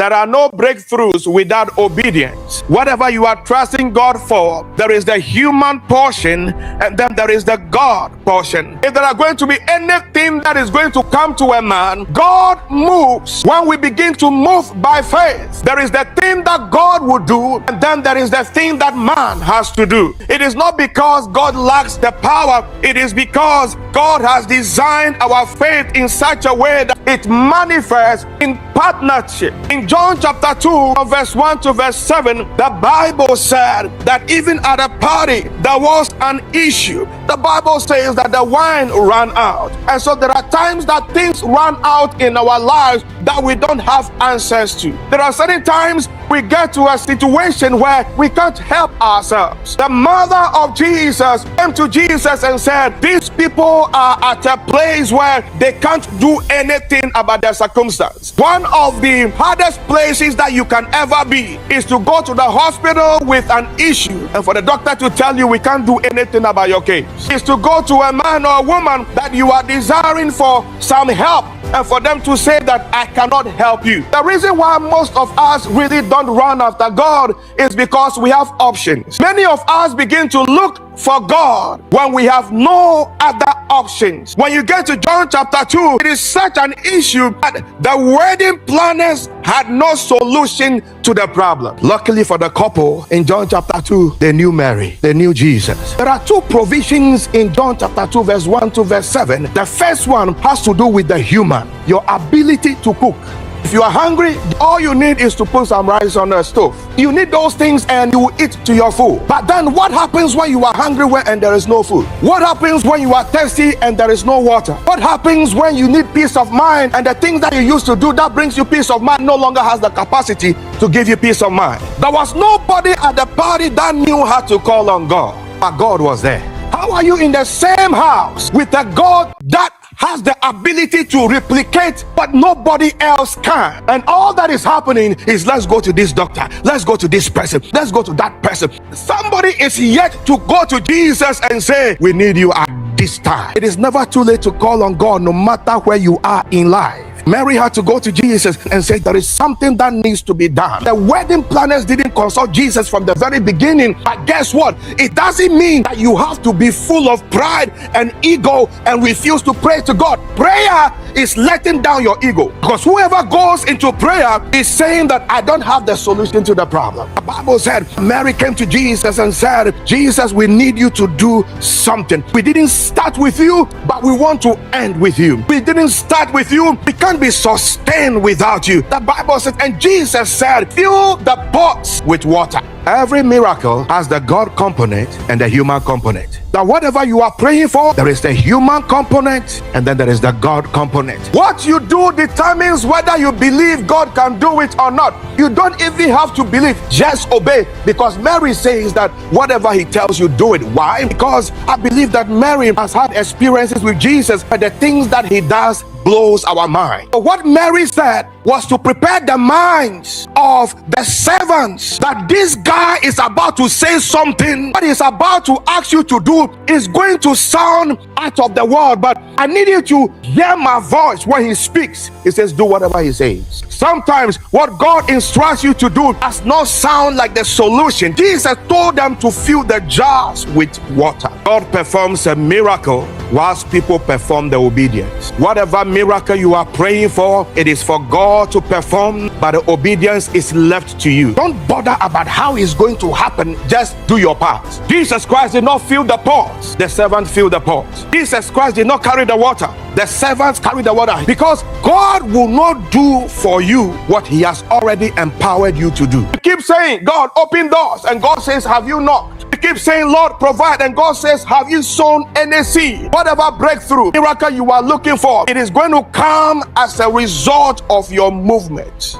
There are no breakthroughs without obedience. Whatever you are trusting God for, there is the human portion and then there is the God portion. If there are going to be anything that is going to come to a man, God moves when we begin to move by faith. There is the thing that God will do and then there is the thing that man has to do. It is not because God lacks the power, it is because God has designed our faith in such a way that it manifests in partnership. In John chapter 2, verse 1 to verse 7, the Bible said that even at a party there was an issue. The Bible says that the wine ran out. And so there are times that things run out in our lives that we don't have answers to. There are certain times we get to a situation where we can't help ourselves. The mother of Jesus came to Jesus and said, these people are at a place where they can't do anything about their circumstance. One of the hardest places that you can ever be is to go to the hospital with an issue and for the doctor to tell you we can't do anything about your case. Is to go to a man or a woman that you are desiring for some help and for them to say that I cannot help you. The reason why most of us really don't run after God is because we have options. Many of us begin to look for God when we have no other options. When you get to John chapter 2, it is such an issue that the wedding planners had no solution to the problem. Luckily for the couple in John chapter 2, they knew Mary, they knew Jesus. There are two provisions in John chapter 2 verse 1 to verse 7. The first one has to do with the human, your ability to cook. If you are hungry, all you need is to put some rice on the stove. You need those things and you will eat to your full. But then what happens when you are hungry and there is no food? What happens when you are thirsty and there is no water? What happens when you need peace of mind and the things that you used to do that brings you peace of mind no longer has the capacity to give you peace of mind? There was nobody at the party that knew how to call on God, but God was there. How are you in the same house with a God that has the ability to replicate what nobody else can? And all that is happening is let's go to this doctor, let's go to this person, let's go to that person. Somebody is yet to go to Jesus and say, we need you at this time. It is never too late to call on God no matter where you are in life. Mary had to go to Jesus and say there is something that needs to be done. The wedding planners didn't consult Jesus from the very beginning, but guess what? It doesn't mean that you have to be full of pride and ego and refuse to pray to God. Prayer is letting down your ego, because whoever goes into prayer is saying that I don't have the solution to the problem. The Bible said Mary came to Jesus and said, Jesus, we need you to do something. We didn't start with you, but we want to end with you. We didn't start with you. We can't be sustained without you. The Bible said, and Jesus said, fill the pots with water. Every miracle has the God component and the human component. That whatever you are praying for, there is the human component and then there is the God component. What you do determines whether you believe God can do it or not. You don't even have to believe, just obey, because Mary says that whatever he tells you, do it. Why? Because I believe that Mary has had experiences with Jesus, but the things that he does blows our mind. But what Mary said was to prepare the minds of the servants that this guy is about to say something. What he's about to ask you to do is going to sound out of the world, but I need you to hear my voice when he speaks. He says, do whatever he says. Sometimes what God instructs you to do does not sound like the solution. Jesus told them to fill the jars with water. God performs a miracle whilst people perform the obedience. Whatever miracle you are praying for, it is for God to perform, but the obedience is left to you. Don't bother about how it's going to happen. Just do your part. Jesus Christ did not fill the pots. The servant filled the pots. Jesus Christ did not carry the water. The servants carry the water, because God will not do for you what he has already empowered you to do. You keep saying, God, open doors, and God says, have you knocked? You keep saying, Lord, provide, and God says, have you sown any seed? Whatever breakthrough, miracle you are looking for, it is going to come as a result of your movement.